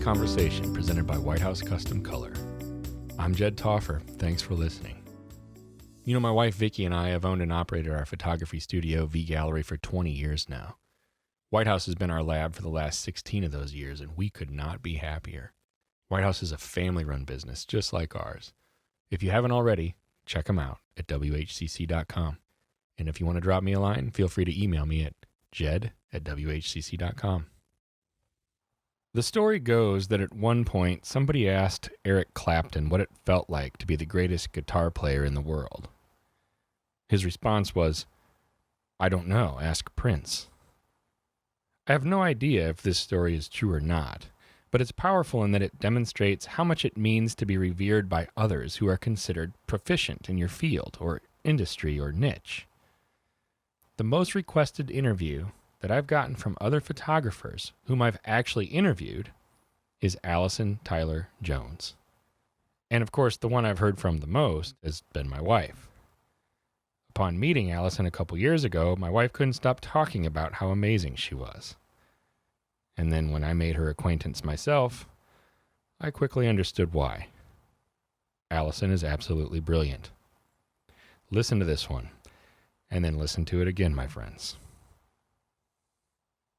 Conversation presented by White House Custom Color. I'm Jed Toffer. Thanks for listening. You know, my wife Vicki and I have owned and operated our photography studio, V Gallery, for 20 years now. White House has been our lab for the last 16 of those years, and we could not be happier. White House is a family-run business, just like ours. If you haven't already, check them out at WHCC.com. And if you want to drop me a line, feel free to email me at jed@WHCC.com. The story goes that at one point, somebody asked Eric Clapton what it felt like to be the greatest guitar player in the world. His response was, "I don't know, ask Prince." I have no idea if this story is true or not, but it's powerful in that it demonstrates how much it means to be revered by others who are considered proficient in your field or industry or niche. The most requested interview that I've gotten from other photographers whom I've actually interviewed is Allison Tyler Jones. And of course, the one I've heard from the most has been my wife. Upon meeting Allison a couple years ago, my wife couldn't stop talking about how amazing she was. And then when I made her acquaintance myself, I quickly understood why. Allison is absolutely brilliant. Listen to this one, and then listen to it again, my friends.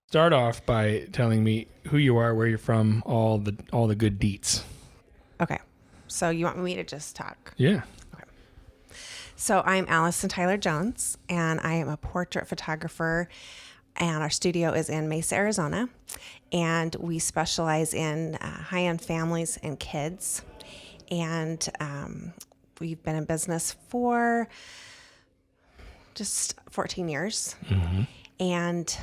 Start off by telling me who you are, where you're from, all the good deets. Okay. So you want me to just talk? Yeah. Okay. So I'm Allison Tyler Jones, and I am a portrait photographer, and our studio is in Mesa, Arizona, and we specialize in high-end families and kids, and we've been in business for just 14 years, and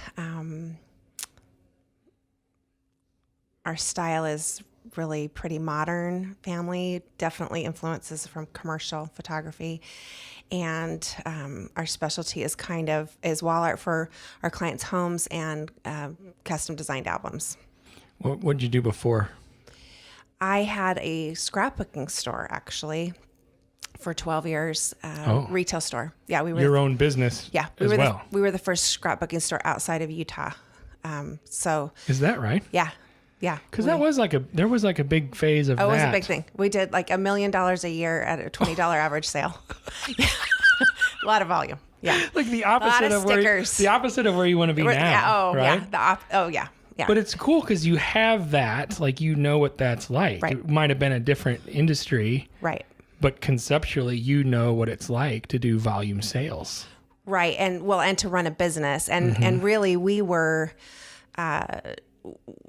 our style is really pretty modern family, definitely influences from commercial photography. And our specialty is wall art for our clients' homes and custom designed albums. What did you do before? I had a scrapbooking store, actually, for 12 years, retail store. Yeah, we were your own business. Yeah, we were the first scrapbooking store outside of Utah. So is that right? Yeah. Yeah. Because there was like a big phase of that. Oh, it was a big thing. We did like $1 million a year at a $20 average sale. Yeah. A lot of volume. Yeah. Like the opposite of where you want to be now. Yeah. Oh, right? Yeah. Yeah. But it's cool because you have that, like, you know what that's like. Right. It might have been a different industry. Right. But conceptually, you know what it's like to do volume sales. Right. And to run a business. And really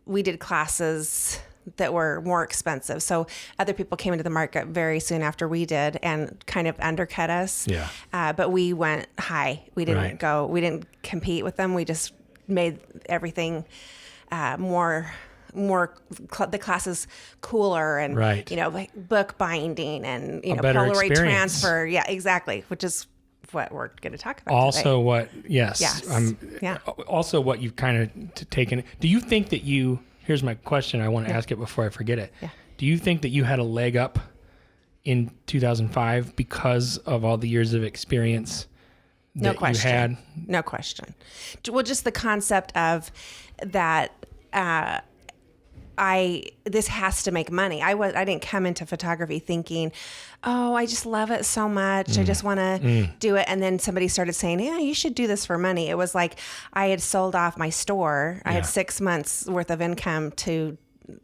we did classes that were more expensive. So other people came into the market very soon after we did and kind of undercut us. Yeah. But we went high. We didn't compete with them. We just made everything the classes cooler and, like book binding and, Polaroid transfer. Yeah, exactly. Which is what we're going to talk about also today. Also what you've kind of taken. Do you think that here's my question. I want to ask it before I forget it. Yeah. Do you think that you had a leg up in 2005 because of all the years of experience that you had? No question. Well, just the concept of that, this has to make money. I didn't come into photography thinking, oh, I just love it so much. I just want to do it. And then somebody started saying, yeah, you should do this for money. It was like I had sold off my store. I had 6 months worth of income to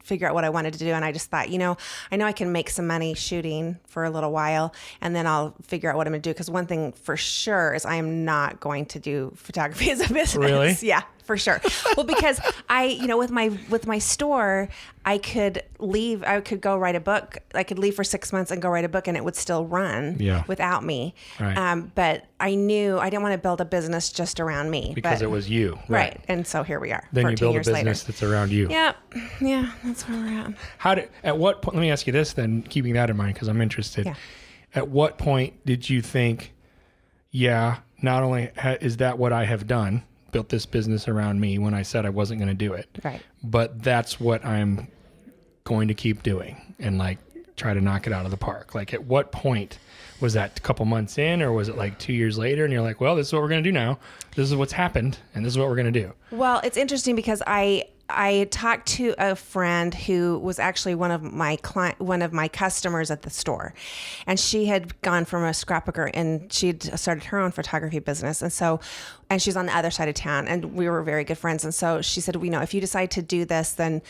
figure out what I wanted to do. And I just thought, I know I can make some money shooting for a little while, and then I'll figure out what I'm going to do. Because one thing for sure is I am not going to do photography as a business. Really? Yeah, for sure. Well, because with my store, I could leave. I could go write a book. I could leave for 6 months and go write a book, and it would still run without me. Right. But I knew I didn't want to build a business just around me. Because it was you. Right. And so here we are. Then you build a business later. That's around you. Yeah. Yeah. That's where we're at. At what point, let me ask you this then, keeping that in mind, because I'm interested. Yeah. At what point did you think, not only is that what I have done, built this business around me when I said I wasn't going to do it, right, but that's what I'm going to keep doing and like try to knock it out of the park? Like, at what point was that? A couple months in, or was it like 2 years later and you're like, well, this is what we're going to do now. This is what's happened and this is what we're going to do? Well, it's interesting because I I talked to a friend who was actually one of my customers at the store, and she had gone from a scrapbooker and she'd started her own photography business. And she's on the other side of town, and we were very good friends. And so she said, if you decide to do this, then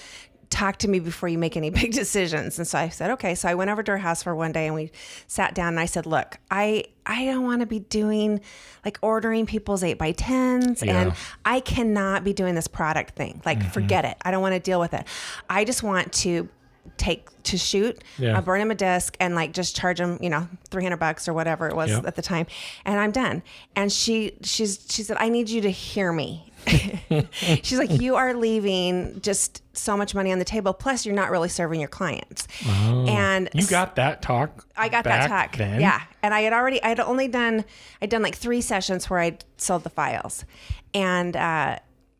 talk to me before you make any big decisions. And so I said, okay. So I went over to her house for one day and we sat down and I said, look, I don't want to be doing like ordering people's 8x10s and I cannot be doing this product thing. Like, forget it. I don't want to deal with it. I just want to shoot, burn him a disc and like just charge him, $300 or whatever it was at the time. And I'm done. And she said, I need you to hear me. She's like, you are leaving just so much money on the table. Plus you're not really serving your clients. Oh, and you got that talk. I got that talk. Then? Yeah. And I'd done like 3 sessions where I sold the files. And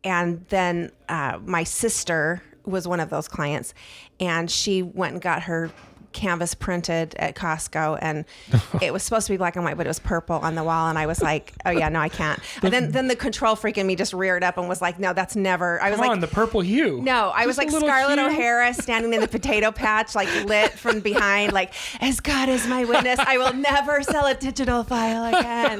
then my sister was one of those clients, and she went and got her canvas printed at Costco, and it was supposed to be black and white, but it was purple on the wall. And I was like, oh yeah, no, I can't. And then the control freak in me just reared up and was like, no, that's never. I was like, the purple hue. No, I was like Scarlett O'Hara standing in the potato patch, like lit from behind, like, as God is my witness, I will never sell a digital file again.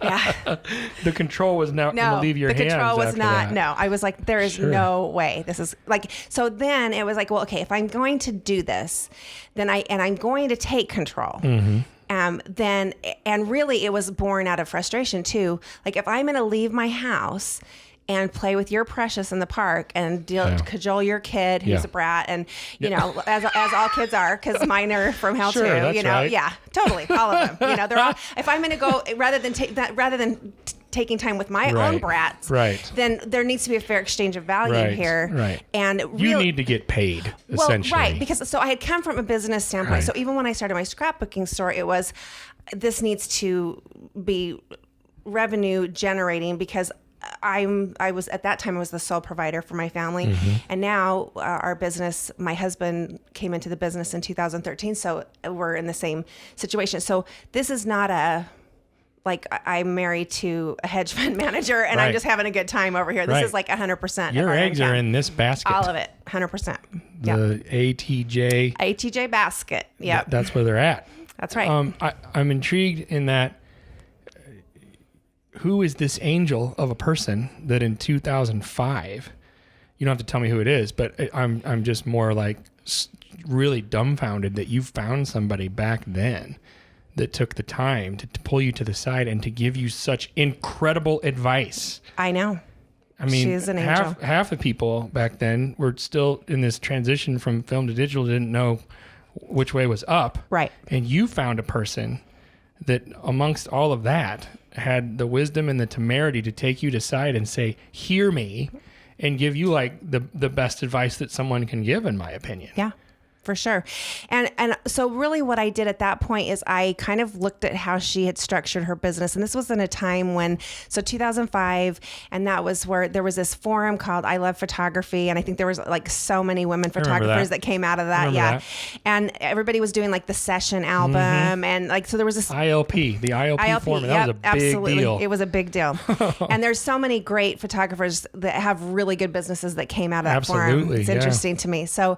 Yeah. The control was now going to leave your hands. The control was not. That. No, I was like, there is no way. This is like. So then it was like, well, okay, if I'm going to do this, then I'm going to take control. Then, and really it was born out of frustration too. Like, if I'm going to leave my house and play with your precious in the park and cajole your kid who's a brat, and as all kids are, because mine are from hell too. Right. Yeah, totally, all of them. They're all. If I'm going to go rather than taking time with my own brats, then there needs to be a fair exchange of value here. Right. And you need to get paid, essentially. Right. Because so I had come from a business standpoint. Right. So even when I started my scrapbooking store, it was, this needs to be revenue generating, because I was at that time, I was the sole provider for my family. And now our business, my husband came into the business in 2013. So we're in the same situation. So this is not like I'm married to a hedge fund manager and I'm just having a good time over here. This is like 100%. Your eggs are in this basket. All of it. 100%. The ATJ basket. Yeah. That's where they're at. That's right. I'm intrigued in that. Who is this angel of a person that in 2005, you don't have to tell me who it is, but I'm just more like really dumbfounded that you found somebody back then that took the time to pull you to the side and to give you such incredible advice. I know. I mean, she is an angel. Half the people back then were still in this transition from film to digital, didn't know which way was up. Right. And you found a person that amongst all of that had the wisdom and the temerity to take you to side and say, hear me, and give you like the best advice that someone can give, in my opinion. Yeah. For sure. And so really what I did at that point is I kind of looked at how she had structured her business. And this was in a time when, so 2005, and that was where there was this forum called I Love Photography. And I think there was like so many women photographers that came out of that. Yeah. And everybody was doing like the session album and like, so there was this ILP, the ILP forum. That was a big absolutely. deal. It was a big deal. And there's so many great photographers that have really good businesses that came out of that forum. It's interesting to me. So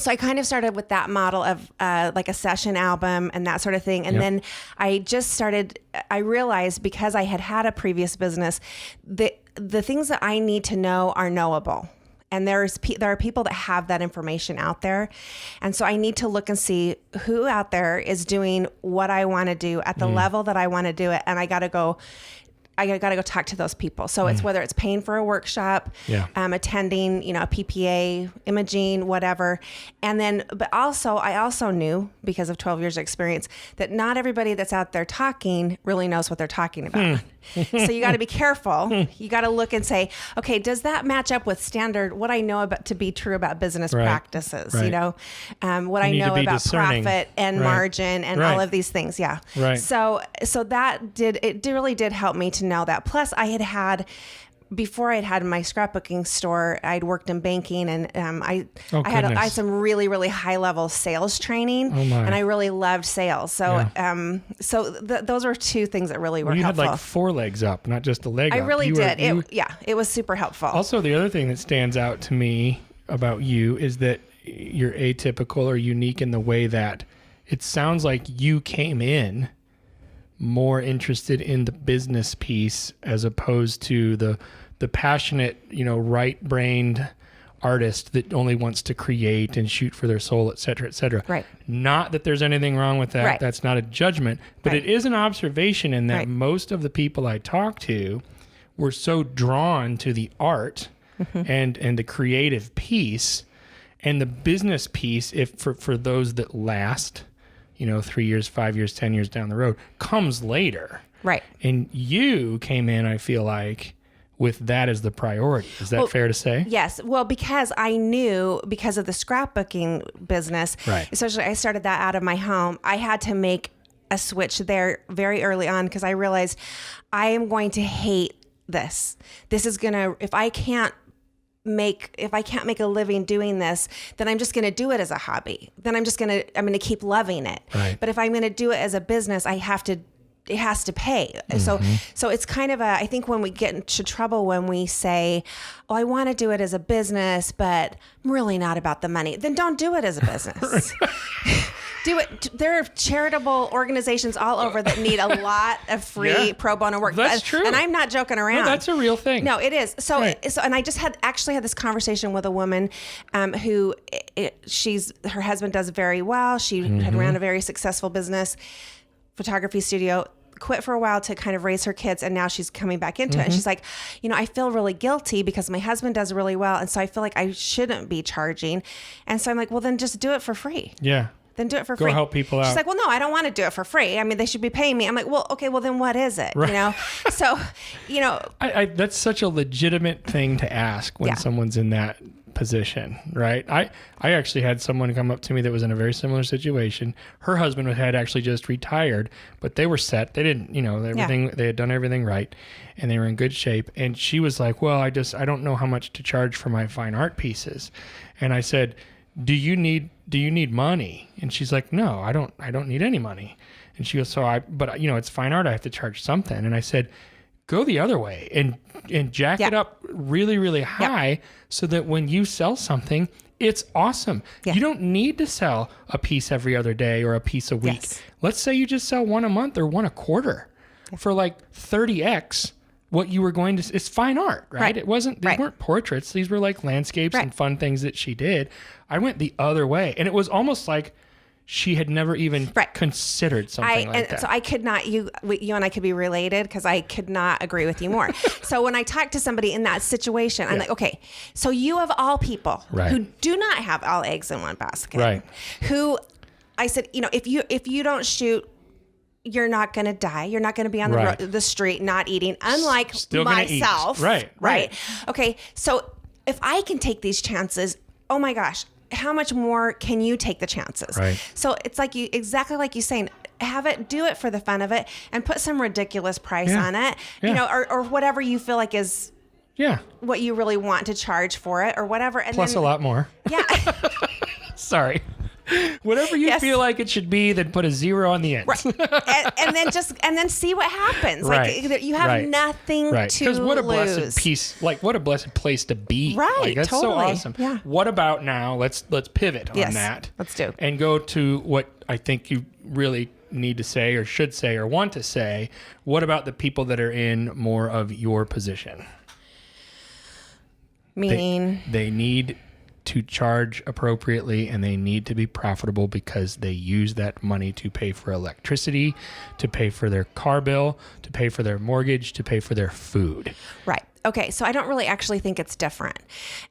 I kind of started with that model of like a session album and that sort of thing. And then I realized, because I had a previous business, that the things that I need to know are knowable. And there are people that have that information out there. And so I need to look and see who out there is doing what I want to do at the level that I want to do it. And I got to go talk to those people. So it's whether it's paying for a workshop, attending, a PPA, imaging, whatever. And then, but also, I also knew, because of 12 years of experience, that not everybody that's out there talking really knows what they're talking about. So you got to be careful. You got to look and say, okay, does that match up with standard, what I know about to be true about business practices, what I know about discerning. Profit and margin and all of these things. Yeah. Right. So that really did help me to know that. Plus I had before I'd had my scrapbooking store, I'd worked in banking, and I had some really, really high level sales training, and I really loved sales. So, those were two things that really were helpful. You had like 4 legs up, not just a leg up. I really did. It was super helpful. Also, the other thing that stands out to me about you is that you're atypical or unique in the way that it sounds like you came in more interested in the business piece as opposed to the passionate, right-brained artist that only wants to create and shoot for their soul, et cetera, et cetera. Right. Not that there's anything wrong with that. Right. That's not a judgment, but it is an observation in that most of the people I talk to were so drawn to the art and the creative piece, and the business piece, if for those that last, 3 years, 5 years, 10 years down the road, comes later. Right. And you came in, I feel like, with that as the priority. Is that fair to say? Yes. Well, because I knew, because of the scrapbooking business, especially I started that out of my home, I had to make a switch there very early on, because I realized I am going to hate this. This is going to, if I can't make a living doing this, then I'm just going to do it as a hobby. Then I'm going to keep loving it. Right. But if I'm going to do it as a business, it has to pay. So it's kind of I think when we get into trouble when we say, oh, I want to do it as a business, but I'm really not about the money, then don't do it as a business. Do it. There are charitable organizations all over that need a lot of free pro bono work. That's true. And I'm not joking around. No, that's a real thing. No, it is. So and I just had this conversation with a woman who her husband does very well. She had ran a very successful business, photography studio, quit for a while to kind of raise her kids, and now she's coming back into it. And she's like, I feel really guilty because my husband does really well, and so I feel like I shouldn't be charging. And so I'm like, well, then just do it for free. Yeah. Then do it for free. Go help people out. She's like, well, no, I don't want to do it for free. I mean, they should be paying me. I'm like, well, okay, well then what is it? Right. So, I that's such a legitimate thing to ask when someone's in that position, right? I actually had someone come up to me that was in a very similar situation. Her husband had actually just retired, but they were set. They didn't, they had done everything right, and they were in good shape. And she was like, well, I don't know how much to charge for my fine art pieces. And I said, do you need money? And she's like, no, I don't need any money. And she goes, but it's fine art. I have to charge something. And I said, go the other way and jack it up really, really high so that when you sell something, it's awesome. Yeah. You don't need to sell a piece every other day or a piece a week. Yes. Let's say you just sell one a month or one a quarter for like 30x what you were going to. It's fine art, right? It wasn't. These weren't portraits. These were like landscapes and fun things that she did. I went the other way, and it was almost like she had never even considered something like that. So I could not, you and I could be related, because I could not agree with you more. So when I talk to somebody in that situation, I'm like, okay, so you of all people who do not have all eggs in one basket, who I said, if you don't shoot, you're not going to die. You're not going to be on the street not eating, unlike Still myself. Right. Okay, so if I can take these chances, oh my gosh, how much more can you take the chances? Right. So it's like exactly like you saying, do it for the fun of it, and put some ridiculous price on it, or whatever you feel like is what you really want to charge for it, or whatever. And plus a lot more. Yeah. Sorry. Whatever you feel like it should be, then put a 0 on the end. Right. and then see what happens. Like you have nothing to lose. Because what a blessed piece, what a blessed place to be. Right. Like, that's so awesome. Yeah. What about now? Let's pivot on that. Let's do. And go to what I think you really need to say or should say or want to say. What about the people that are in more of your position? Meaning? They need to charge appropriately, and they need to be profitable because they use that money to pay for electricity, to pay for their car bill, to pay for their mortgage, to pay for their food. Right. Okay. So I don't really actually think it's different.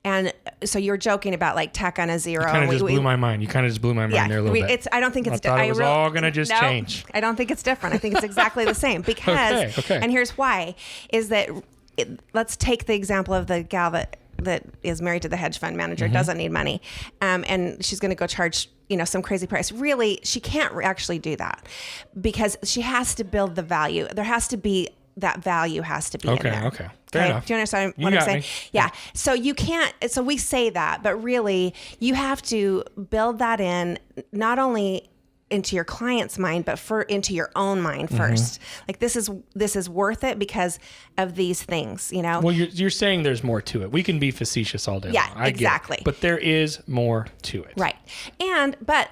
And so you're joking about like tack on a 0. You kind of just blew my mind. You kind of just blew my mind there a little bit. I don't think it's different. I thought it was all going to just change. I don't think it's different. I think it's exactly the same because, and here's why, is that let's take the example of the gal that is married to the hedge fund manager, doesn't need money. And she's going to go charge, some crazy price. Really, she can't actually do that because she has to build the value. There has to be that value has to be in there. Okay. Fair enough. Do you understand You what I'm got saying? me. Yeah. So you can't, so we say that, but really you have to build that in not only into your client's mind, but into your own mind first. Like this is worth it because of these things, you know? Well, you're saying there's more to it. We can be facetious all day long. I exactly. get it. But there is more to it. Right. But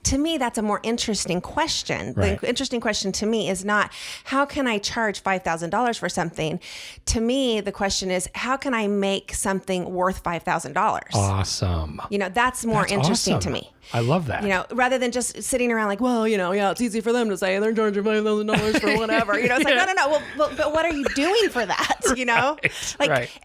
to me, that's a more interesting question. Right. The interesting question to me is not, how can I charge $5,000 for something? To me, the question is, how can I make something worth $5,000? Awesome. You know, that's more interesting awesome. to me. I love that. You know, rather than just sitting around like, well, you know, yeah, it's easy for them to say they're charging $5,000 for whatever. You know, it's like, no. Well, but what are you doing for that? You know,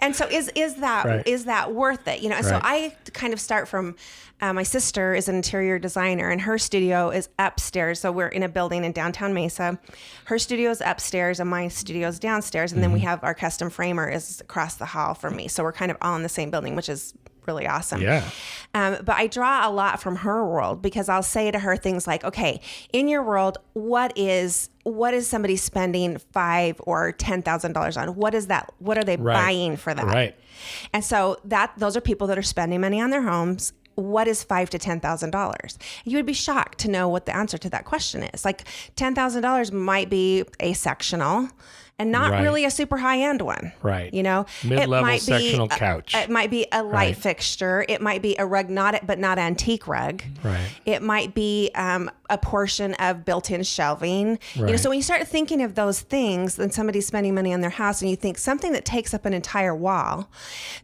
and so is that worth it? You know, and so I kind of start from. My sister is an interior designer and her studio is upstairs. So we're in a building in downtown Mesa. Her studio is upstairs and my studio is downstairs. And then we have our custom framer is across the hall from me. So we're kind of all in the same building, which is really awesome. Yeah. But I draw a lot from her world because I'll say to her things like, okay, in your world, what is somebody spending $5,000 or $10,000 on? What is that? What are they buying for that? Right. And so those are people that are spending money on their homes. What is $5,000 to $10,000? You would be shocked to know what the answer to that question is. Like $10,000 might be a sectional and not really a super high end one. Right. You know, mid-level sectional couch. It might be a light fixture. It might be a rug, but not antique rug. Right. It might be a portion of built-in shelving. Right. You know, so when you start thinking of those things, then somebody's spending money on their house, and you think something that takes up an entire wall,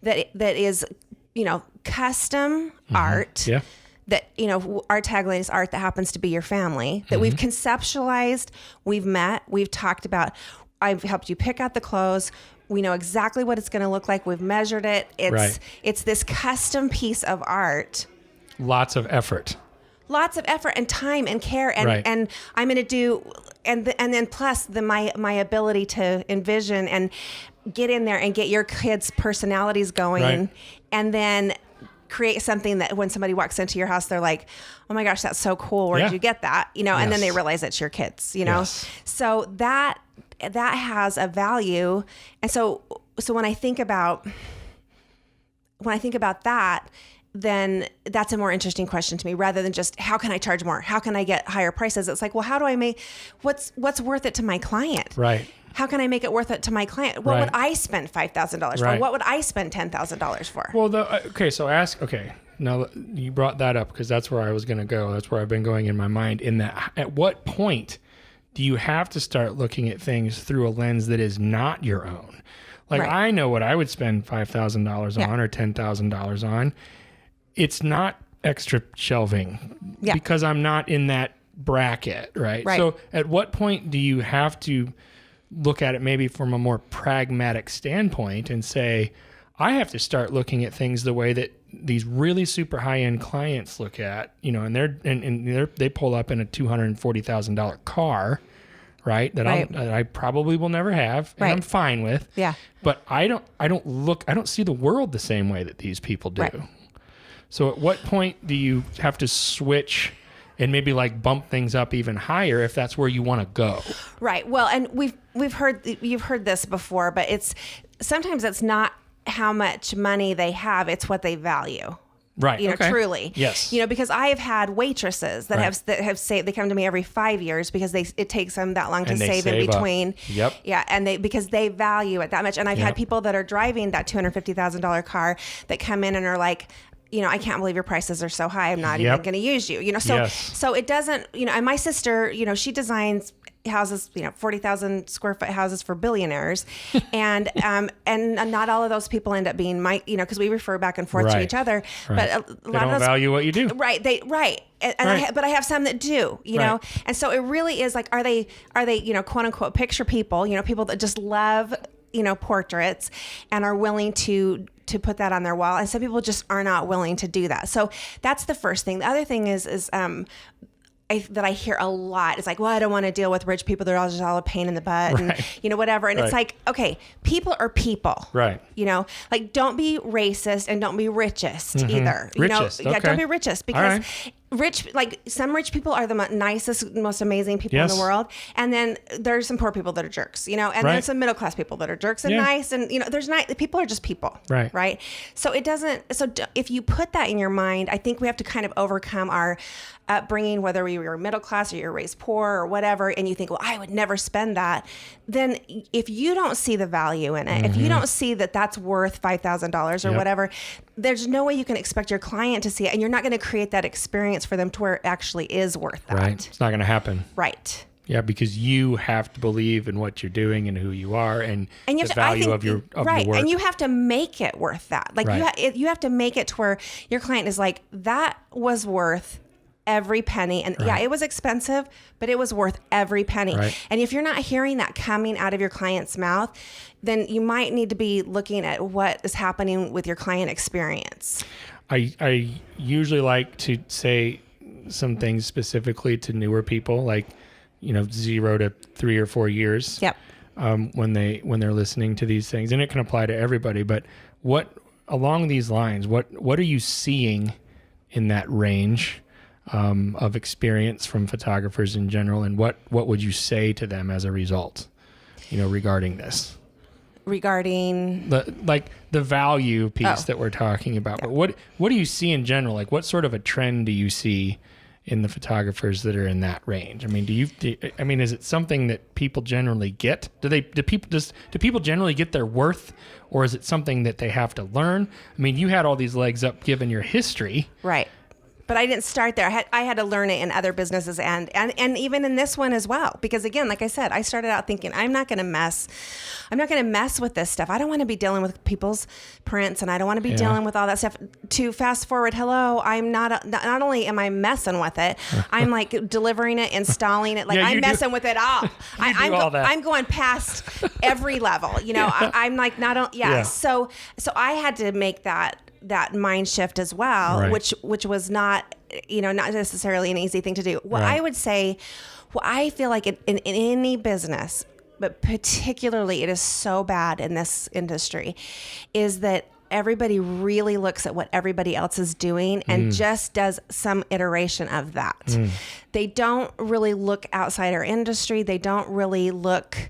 that is, you know, custom art. Yeah. That, you know, our tagline is art that happens to be your family, that we've conceptualized, we've met, we've talked about. I've helped you pick out the clothes. We know exactly what it's going to look like. We've measured it. It's this custom piece of art. Lots of effort And time and care. And I'm going to do, and then plus my ability to envision and get in there and get your kids' personalities going, and then create something that when somebody walks into your house, they're like, oh my gosh, that's so cool. Where did you get that? You know, and then they realize it's your kids, you know? So that has a value. And so when I think about that, then that's a more interesting question to me rather than just how can I charge more? How can I get higher prices? It's like, well, how do I make what's worth it to my client? Right. How can I make it worth it to my client? What would I spend $5,000 for? What would I spend $10,000 for? Well, now you brought that up because that's where I was going to go. That's where I've been going in my mind. In that, at what point do you have to start looking at things through a lens that is not your own? Like I know what I would spend $5,000 on or $10,000 on. It's not extra shelving because I'm not in that bracket, right? So at what point do you have to look at it maybe from a more pragmatic standpoint and say, I have to start looking at things the way that these really super high-end clients look at, you know, and they pull up in a $240,000 car, right? That I probably will never have, and I'm fine with. Yeah. But I don't see the world the same way that these people do. Right. So at what point do you have to switch and maybe like bump things up even higher if that's where you want to go? Right. Well, and you've heard this before, but sometimes it's not how much money they have, it's what they value. Right. You know, truly. Yes. You know, because I have had waitresses that have saved, they come to me every 5 years because it takes them that long to save in between. Yep. Yeah. And because they value it that much. And I've had people that are driving that $250,000 car that come in and are like, you know, I can't believe your prices are so high. I'm not even going to use you, you know? So it doesn't, you know, and my sister, you know, she designs houses, you know, 40,000 square foot houses for billionaires. And not all of those people end up being you know, cause we refer back and forth to each other, but a lot they don't of those value what you do. Right. But I have some that do, you know? And so it really is like, are they, you know, quote unquote picture people, you know, people that just love, you know, portraits and are willing to put that on their wall. And some people just are not willing to do that. So that's the first thing. The other thing is that I hear a lot is like, well, I don't want to deal with rich people. They're all just all a pain in the butt and, you know, whatever. And it's like, okay, people are people, right? You know, like don't be racist and don't be richest either. Richest, you know, don't be richest because some rich people are the nicest, most amazing people in the world. And then there's some poor people that are jerks, and there's some middle class people that are jerks and nice. And, people are just people. Right. Right. So if you put that in your mind, I think we have to kind of overcome our upbringing, whether we were middle class or you're raised poor or whatever, and you think, well, I would never spend that. Then if you don't see the value in it, if you don't see that that's worth $5,000 or whatever, there's no way you can expect your client to see it, and you're not going to create that experience for them to where it actually is worth that. Right. It's not going to happen. Right. Yeah, because you have to believe in what you're doing and who you are and the value of your work. And you have to make it worth that. Like you have to make it to where your client is like, that was worth every penny. And it was expensive, but it was worth every penny. Right. And if you're not hearing that coming out of your client's mouth, then you might need to be looking at what is happening with your client experience. I usually like to say some things specifically to newer people, like, 0 to 3 or 4 years. Yep. When they're listening to these things, and it can apply to everybody. But along these lines, what are you seeing in that range of experience from photographers in general, and what would you say to them as a result, regarding this? Regarding the value piece that we're talking about. But what do you see in general? Like, what sort of a trend do you see in the photographers that are in that range? I mean, is it something that people generally get? Do people generally get their worth, or is it something that they have to learn? I mean, you had all these legs up given your history. Right. But I didn't start there. I had to learn it in other businesses and even in this one as well. Because again, like I said, I started out thinking I'm not going to mess with this stuff. I don't want to be dealing with people's prints, and I don't want to be dealing with all that stuff. To fast forward, I'm not only am I messing with it, I'm like delivering it, installing it. Like I'm messing with it all. I'm going past every level. I'm like So I had to make that mind shift as well, right. which was not necessarily an easy thing to do. What I would say, I feel like in any business, but particularly it is so bad in this industry, is that everybody really looks at what everybody else is doing and just does some iteration of that. They don't really look outside our industry. They don't really look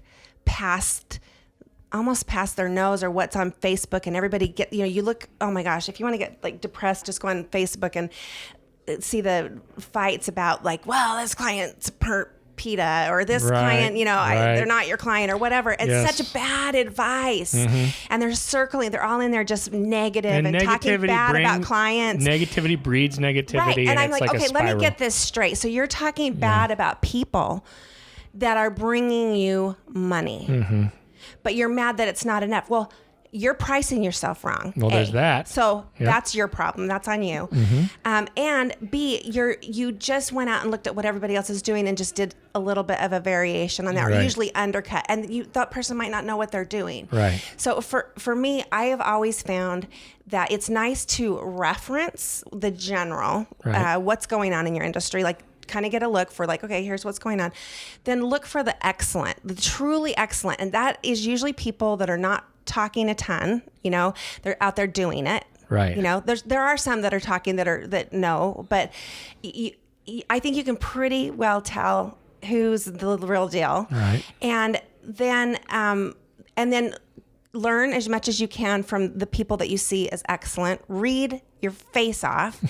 almost past their nose or what's on Facebook, and everybody you look, oh my gosh, if you want to get like depressed, just go on Facebook and see the fights about like, well, this client's PETA or this client, they're not your client or whatever. It's such bad advice. And they're all in there just negative and talking bad about clients. Negativity breeds negativity. Right. And I'm like, okay, let me get this straight. So you're talking bad about people that are bringing you money. But you're mad that it's not enough. Well, you're pricing yourself wrong. Well, there's that. So that's your problem. That's on you. And B, you just went out and looked at what everybody else is doing and just did a little bit of a variation on that, or usually undercut. And that person might not know what they're doing. Right. So for me, I have always found that it's nice to reference the general, what's going on in your industry, like kind of get a look for like, okay, here's what's going on. Then look for the excellent, the truly excellent. And that is usually people that are not talking a ton, they're out there doing it. Right. There are some that are talking that know, but I think you can pretty well tell who's the real deal. Right. And then learn as much as you can from the people that you see as excellent. Read your face off,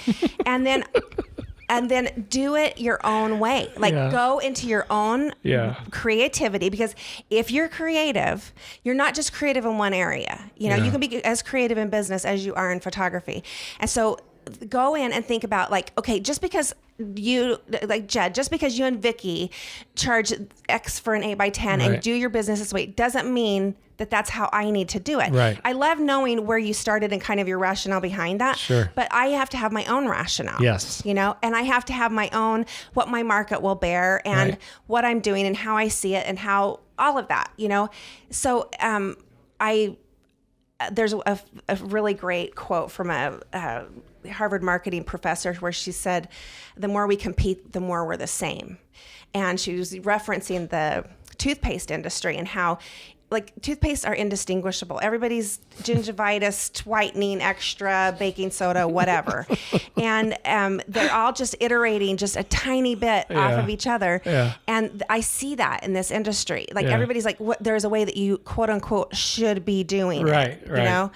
and then do it your own way. Like go into your own creativity, because if you're creative, you're not just creative in one area. You can be as creative in business as you are in photography. And so go in and think about like, okay, just because you, like Jed, just because you and Vicky charge X for an 8x10 and do your business this way, doesn't mean that that's how I need to do it. Right. I love knowing where you started and kind of your rationale behind that. Sure. But I have to have my own rationale. Yes. And I have to have my own, what my market will bear and what I'm doing and how I see it and how all of that, So there's a really great quote from a Harvard marketing professor where she said, the more we compete, the more we're the same. And she was referencing the toothpaste industry and how like toothpaste are indistinguishable. Everybody's gingivitis, whitening, extra, baking soda, whatever. And they're all just iterating just a tiny bit off of each other. Yeah. And I see that in this industry. Like everybody's like, there's a way that you quote unquote should be doing it, you know?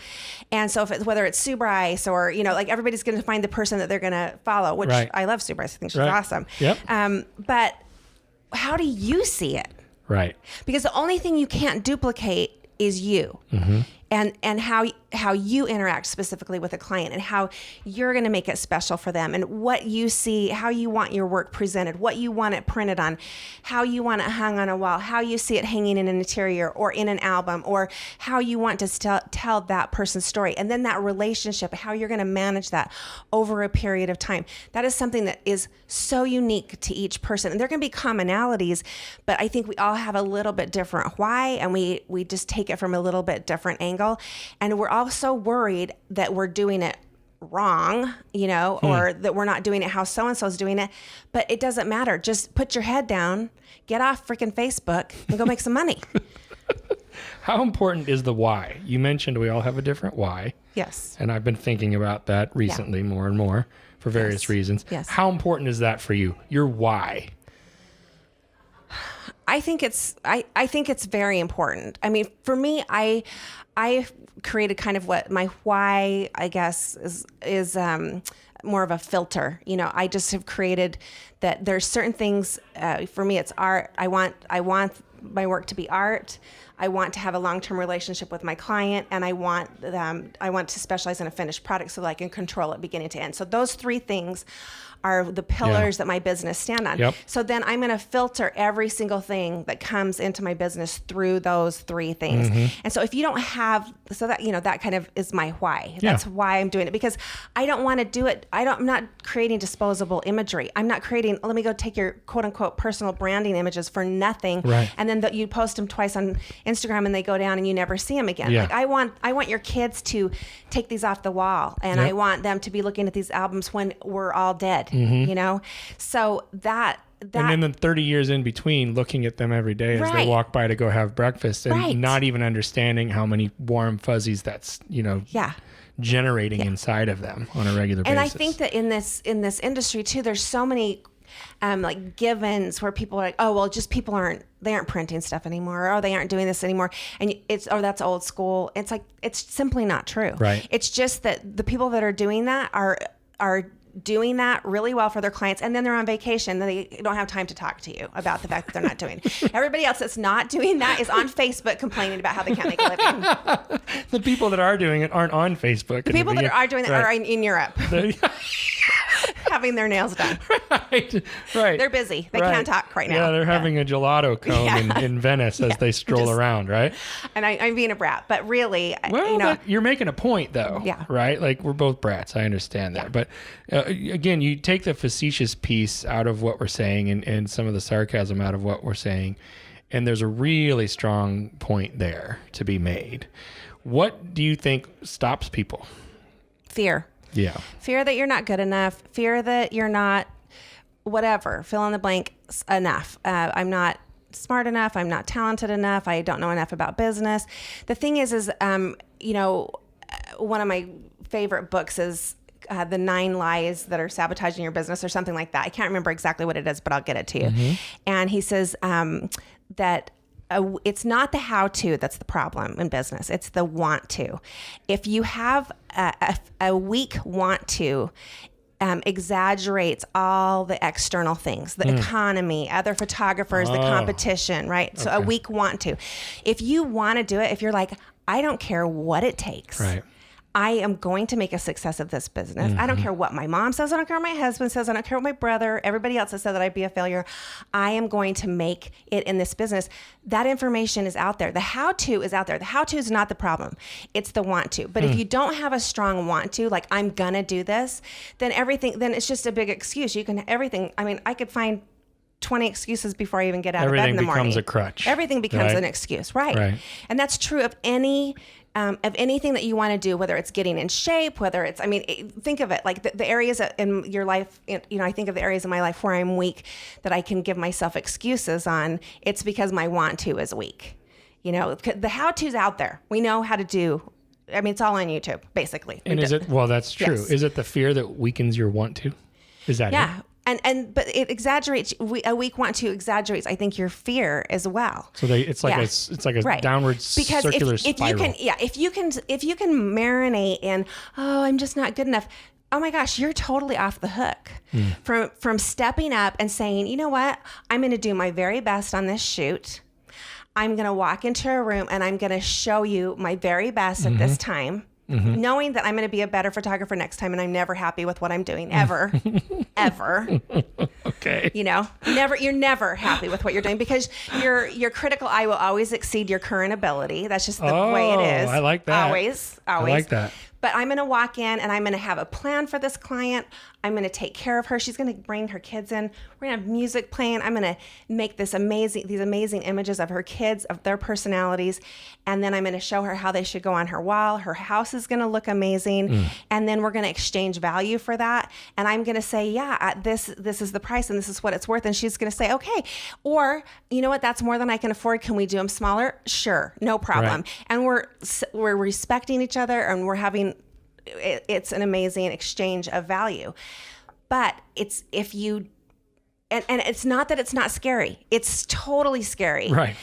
And so whether it's Sue Bryce or, you know, like everybody's going to find the person that they're going to follow, which I love Sue Bryce. I think she's awesome. Yep. But how do you see it? Right. Because the only thing you can't duplicate is you. And how you interact specifically with a client and how you're going to make it special for them and what you see, how you want your work presented, what you want it printed on, how you want it hung on a wall, how you see it hanging in an interior or in an album, or how you want to tell that person's story. And then that relationship, how you're going to manage that over a period of time. That is something that is so unique to each person. And there can be commonalities, but I think we all have a little bit different why, and we just take it from a little bit different angle. And we're also worried that we're doing it wrong, you know, or that we're not doing it how so-and-so is doing it. But it doesn't matter. Just put your head down, get off freaking Facebook and go make some money. How important is the why? You mentioned we all have a different why. Yes. And I've been thinking about that recently more and more for various reasons. Yes. How important is that for you? Your why? I think it's very important. I mean, for me, I created kind of what my why, I guess, is more of a filter. You know, I just have created that there's certain things, for me, it's art. I want my work to be art. I want to have a long-term relationship with my client, and I want to specialize in a finished product so that I can control it beginning to end. So those three things are the pillars that my business stand on. Yep. So then I'm going to filter every single thing that comes into my business through those three things. And so if you don't have, so that, you know, that kind of is my why. That's why I'm doing it, because I don't want to do it. I'm not creating disposable imagery. I'm not creating, let me go take your quote unquote personal branding images for nothing. Right. And then you post them twice on Instagram and they go down and you never see them again. Yeah. Like I want your kids to take these off the wall, and I want them to be looking at these albums when we're all dead. You know, so that and then 30 years in between, looking at them every day as they walk by to go have breakfast, and not even understanding how many warm fuzzies that's, you know, generating inside of them on a regular basis. And I think that in this industry too, there's so many like givens where people are like, oh, well, just people aren't printing stuff anymore, or they aren't doing this anymore, and that's old school. It's like, it's simply not true. Right. It's just that the people that are doing that are doing that really well for their clients, and then they're on vacation and they don't have time to talk to you about the fact that they're not doing it. Everybody else that's not doing that is on Facebook complaining about how they can't make a living. The people that are doing it aren't on Facebook. The people that are doing it are in Europe. Having their nails done. Right. They're busy. They can't talk right now. Yeah, they're having a gelato cone in Venice as they stroll around, right? And I'm being a brat, but really, well, you know, you're making a point though. Yeah. Right? Like, we're both brats. I understand that. But again, you take the facetious piece out of what we're saying and some of the sarcasm out of what we're saying, and there's a really strong point there to be made. What do you think stops people? Fear. Yeah. Fear that you're not good enough. Fear that you're not whatever, fill in the blank, enough. I'm not smart enough. I'm not talented enough. I don't know enough about business. The thing is, you know, one of my favorite books is The 9 Lies That Are Sabotaging Your Business, or something like that. I can't remember exactly what it is, but I'll get it to you. And he says that it's not the how-to that's the problem in business. It's the want-to. If you have a weak want-to, exaggerates all the external things, the economy, other photographers, the competition, right? So a weak want-to. If you want to do it, if you're like, I don't care what it takes. Right. I am going to make a success of this business. I don't care what my mom says. I don't care what my husband says. I don't care what my brother, everybody else has said that I'd be a failure. I am going to make it in this business. That information is out there. The how-to is out there. The how-to is not the problem. It's the want-to. But if you don't have a strong want-to, like, I'm going to do this, then it's just a big excuse. You can, everything. I mean, I could find 20 excuses before I even get out of bed in the morning. Everything becomes a crutch. Everything becomes an excuse. Right. And that's true of anything that you want to do, whether it's getting in shape, whether it's, I mean, think of it like the areas in your life, you know, I think of the areas in my life where I'm weak that I can give myself excuses on. It's because my want to is weak. The how-to's out there. We know how to do. I mean, it's all on YouTube, basically. And that's true. Yes. Is it the fear that weakens your want to? Is that it? But it exaggerates. A weak want to exaggerates, I think, your fear as well. So it's like a downward circular spiral. If you can marinate in, I'm just not good enough. Oh my gosh, you're totally off the hook from stepping up and saying, you know what, I'm going to do my very best on this shoot. I'm going to walk into a room and I'm going to show you my very best at this time. Knowing that I'm going to be a better photographer next time, and I'm never happy with what I'm doing ever. Okay. You're never happy with what you're doing because your critical eye will always exceed your current ability. That's just the way it is. I like that. Always. I like that. But I'm going to walk in and I'm going to have a plan for this client. I'm going to take care of her. She's going to bring her kids in. We're going to have music playing. I'm going to make these amazing images of her kids, of their personalities. And then I'm going to show her how they should go on her wall. Her house is going to look amazing. And then we're going to exchange value for that. And I'm going to say, this is the price and this is what it's worth. And she's going to say, okay. Or, you know what? That's more than I can afford. Can we do them smaller? Sure. No problem. Right. And we're respecting each other and we're having it's an amazing exchange of value. But it's and it's not that it's not scary. It's totally scary. Right.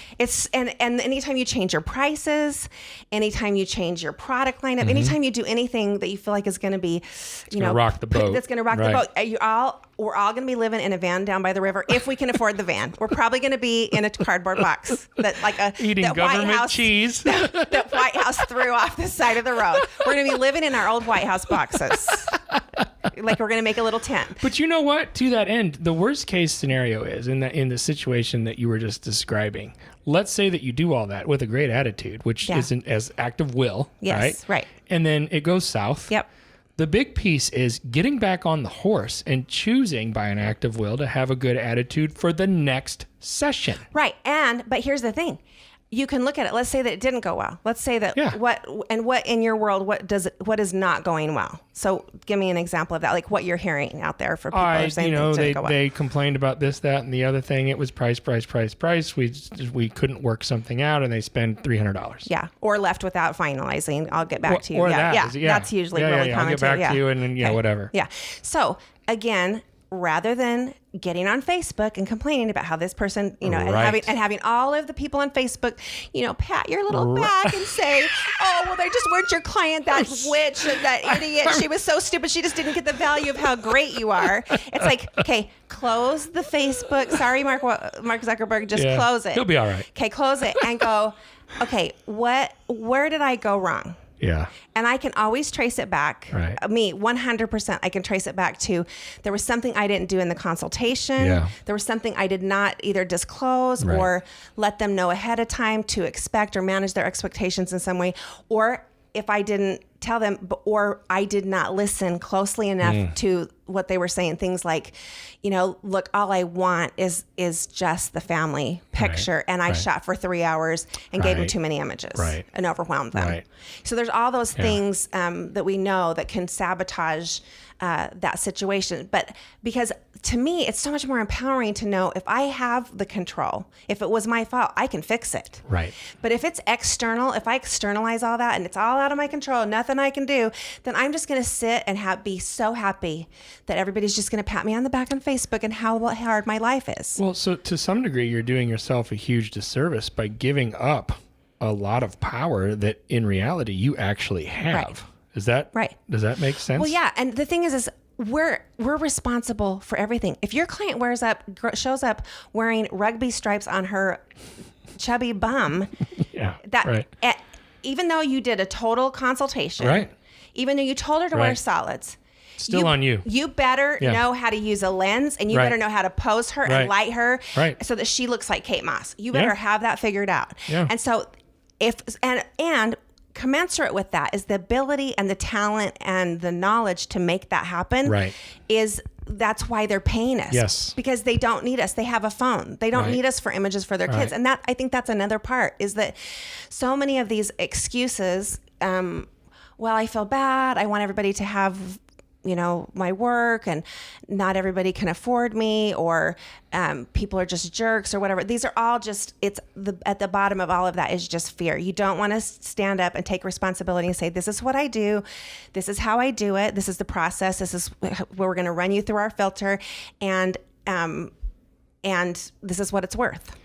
And anytime you change your prices, anytime you change your product lineup, anytime you do anything that you feel like is going to be, rock the boat. That's going to rock the boat. We're all going to be living in a van down by the river if we can afford the van. We're probably going to be in a cardboard box eating government cheese that White House threw off the side of the road. We're going to be living in our old White House boxes. Like we're going to make a little tent. But you know what? To that end, the worst case scenario is in the situation that you were just describing. Let's say that you do all that with a great attitude, which isn't as act of will. Yes, right. And then it goes south. Yep. The big piece is getting back on the horse and choosing by an act of will to have a good attitude for the next session. Right. But here's the thing. You can look at it. Let's say that it didn't go well. Let's say that what in your world, what is not going well? So give me an example of that, like what you're hearing out there for people who are saying things didn't go well. They complained about this, that, and the other thing. It was price. We couldn't work something out, and they spend $300. Yeah, or left without finalizing. I'll get back to you. That's usually really common too. I'll get back to you, and then whatever. Yeah. So again, rather than getting on Facebook and complaining about how this person, and having all of the people on Facebook, pat your little back and say, oh, well, they just weren't your client, that witch, that idiot. She was so stupid. She just didn't get the value of how great you are. It's like, okay, close the Facebook. Sorry, Mark Zuckerberg, just close it. He'll be all right. Okay, close it and go, okay, where did I go wrong? Yeah. And I can always trace it back. Right. Me, 100%, I can trace it back to there was something I didn't do in the consultation. Yeah. There was something I did not either disclose or let them know ahead of time to expect or manage their expectations in some way. Or if I didn't tell them, or I did not listen closely enough to what they were saying, things like, look, all I want is just the family picture. And I shot for 3 hours and gave them too many images and overwhelmed them. Right. So there's all those things that we know that can sabotage that situation. But because to me, it's so much more empowering to know if I have the control, if it was my fault, I can fix it. Right. But if it's external, if I externalize all that and it's all out of my control, nothing I can do, then I'm just going to sit and be so happy that everybody's just going to pat me on the back on Facebook and how hard my life is. Well, so to some degree, you're doing yourself a huge disservice by giving up a lot of power that in reality you actually have. Right. Is that right? Does that make sense? Well, yeah. And the thing is we're responsible for everything. If your client shows up wearing rugby stripes on her chubby bum, even though you did a total consultation, even though you told her to wear solids, still on you. You better know how to use a lens, and you better know how to pose her and light her so that she looks like Kate Moss. You better have that figured out. Yeah. And so and commensurate with that is the ability and the talent and the knowledge to make that happen. That's why they're paying us. Yes. Because they don't need us. They have a phone. They don't need us for images for their kids. And I think that's another part, is that so many of these excuses, well, I feel bad. I want everybody to have my work, and not everybody can afford me, or people are just jerks or whatever. These are all just, at the bottom of all of that is just fear. You don't want to stand up and take responsibility and say, this is what I do. This is how I do it. This is the process. This is where we're going to run you through our filter. And this is what it's worth.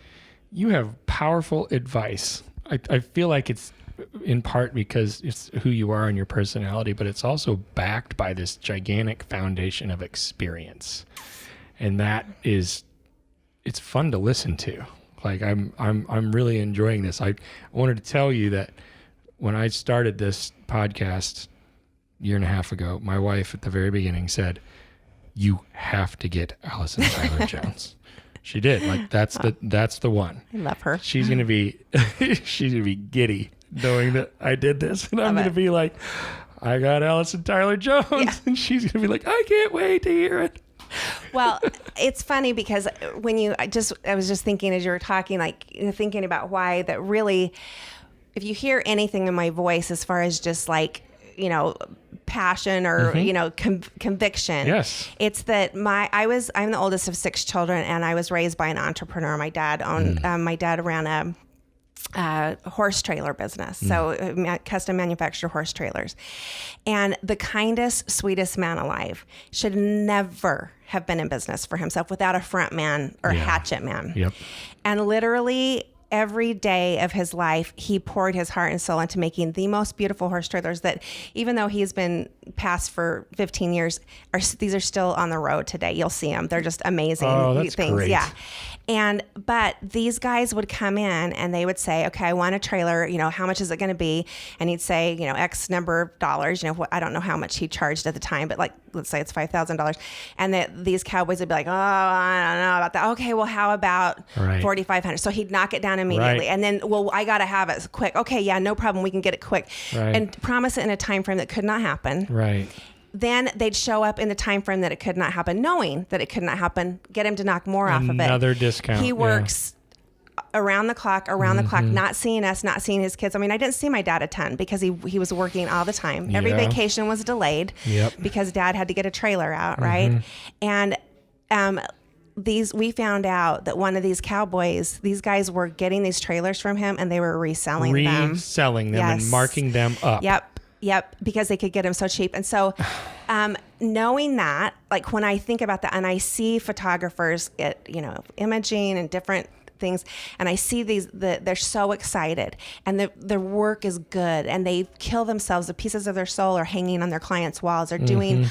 You have powerful advice. I feel like it's in part because it's who you are and your personality, but it's also backed by this gigantic foundation of experience. And that is, it's fun to listen to. Like I'm really enjoying this. I wanted to tell you that when I started this podcast a year and a half ago, my wife at the very beginning said, you have to get Allison Tyler Jones. She did. Like that's the one. I love her. She's gonna be giddy knowing that I did this, and I'm gonna be like, I got Allison Tyler Jones, and she's gonna be like, I can't wait to hear it. Well, it's funny because I was just thinking as you were talking, like thinking about why that really, if you hear anything in my voice as far as just like, passion or, conviction. Yes. It's that I'm the oldest of 6 children, and I was raised by an entrepreneur. My dad ran a horse trailer business. So custom manufactured horse trailers. And the kindest, sweetest man alive should never have been in business for himself without a front man or hatchet man. Yep. And literally every day of his life, he poured his heart and soul into making the most beautiful horse trailers that, even though he's been passed for 15 years, these are still on the road today. You'll see them. They're just amazing that's things. Great. Yeah. But these guys would come in and they would say, okay, I want a trailer, how much is it going to be? And he'd say, X number of dollars, I don't know how much he charged at the time, but like, let's say it's $5,000. And these cowboys would be like, oh, I don't know about that. Okay, well, how about $4,500? So he'd knock it down immediately. Right. And then, well, I got to have it quick. Okay, yeah, no problem. We can get it quick. Right. And promise it in a time frame that could not happen. Right. Then they'd show up in the time frame that it could not happen, knowing that it could not happen, get him to knock more off of it. Another discount. He works around the clock, not seeing us, not seeing his kids. I mean, I didn't see my dad a ton because he was working all the time. Every vacation was delayed because dad had to get a trailer out, right? And we found out that one of these cowboys, these guys were getting these trailers from him and they were reselling them. Reselling them and marking them up. Yep, because they could get them so cheap. And so knowing that, like when I think about that and I see photographers get, imaging and different things, and I see they're so excited and their work is good and they kill themselves. The pieces of their soul are hanging on their clients' walls. They're doing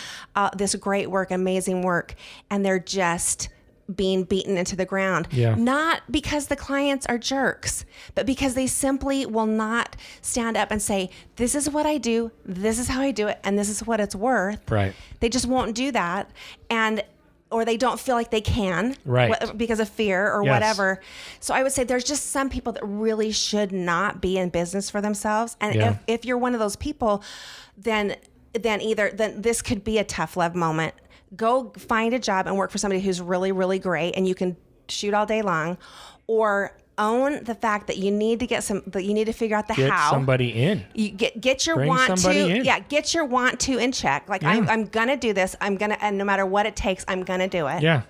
this great work, amazing work, and they're just being beaten into the ground. Not because the clients are jerks, but because they simply will not stand up and say, this is what I do, this is how I do it, and this is what it's worth. Right. They just won't do that. Or they don't feel like they can because of fear or whatever. So I would say there's just some people that really should not be in business for themselves. And if you're one of those people, then this could be a tough love moment. Go find a job and work for somebody who's really, really great and you can shoot all day long, or own the fact that you need to figure out how. Get somebody in. You get your want to. Get your want to in check. Like I'm going to do this. And no matter what it takes, I'm going to do it. Yeah.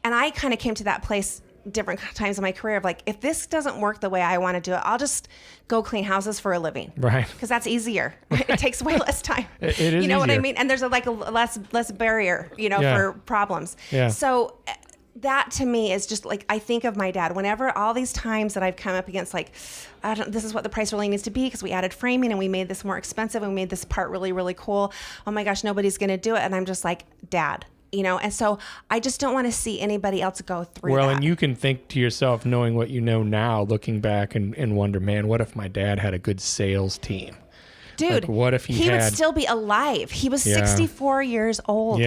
And I kind of came to that place different times in my career of like, if this doesn't work the way I want to do it, I'll just go clean houses for a living. Right. Because that's easier. It takes way less time. It is You know easier. what I mean? And there's a less barrier, for problems. Yeah. So that to me is just like, I think of my dad whenever all these times that I've come up against, like, this is what the price really needs to be because we added framing and we made this more expensive and we made this part really, really cool. Oh my gosh, nobody's going to do it. And I'm just like, Dad. And so I just don't want to see anybody else go through that. And you can think to yourself, knowing what you know now, looking back and wonder, man, what if my dad had a good sales team? Dude, like, what if he would still be alive? He was 64 years old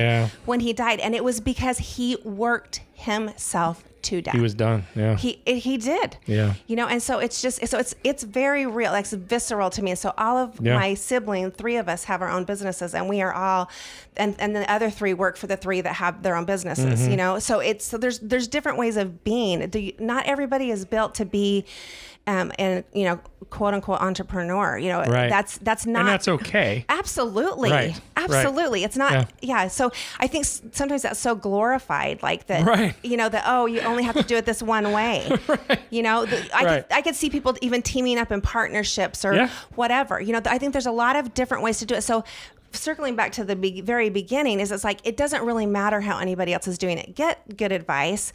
when he died. And it was because he worked himself to death. He was done. Yeah. He did. Yeah. And so it's just, it's very real, like it's visceral to me. And so all of my siblings, 3 of us have our own businesses, and we are all, and the other 3 work for the 3 that have their own businesses, so there's different ways of being. Not everybody is built to be, and quote unquote entrepreneur, right. that's not, and that's okay. Absolutely. Right. Absolutely. Right. It's not. Yeah. So I think sometimes that's so glorified, like that, right. That, oh, you only have to do it this one way. Right. I could see people even teaming up in partnerships or whatever, I think there's a lot of different ways to do it. So circling back to the very beginning it's like, it doesn't really matter how anybody else is doing it. Get good advice,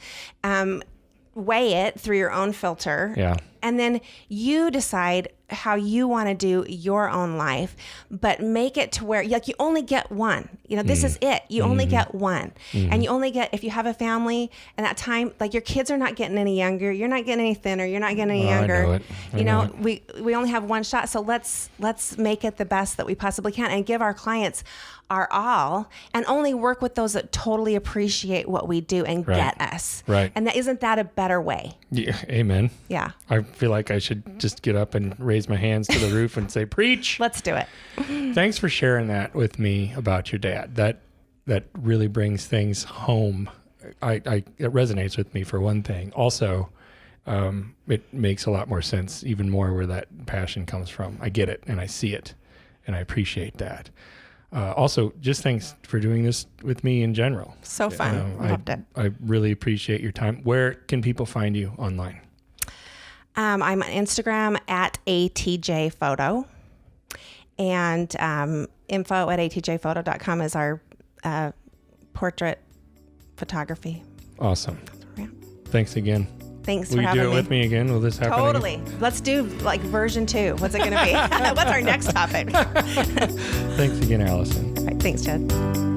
weigh it through your own filter. Yeah. And then you decide how you want to do your own life, but make it to where you only get one. This is it. You only get one. And you only get, if you have a family and that time, like your kids are not getting any younger. You're not getting any thinner. You're not getting any younger. I know it. We only have one shot. So let's make it the best that we possibly can and give our clients our all, and only work with those that totally appreciate what we do and get us. Right. And isn't that a better way? Yeah. Amen. Yeah. I feel like I should just get up and raise my hands to the roof and say, preach. Let's do it. Thanks for sharing that with me about your dad. That really brings things home. It resonates with me for one thing. Also, it makes a lot more sense, even more where that passion comes from. I get it and I see it and I appreciate that. Also, just thanks for doing this with me in general. So fun. Loved it. I really appreciate your time. Where can people find you online? I'm on Instagram at ATJPhoto, and info at atjphoto.com is our portrait photography. Awesome. Yeah. Thanks again. Thanks for having me. Will you do it with me again? Will this happen Totally. again? Let's do like version 2. What's it going to be? What's our next topic? Thanks again, Allison. All right, thanks, Chad.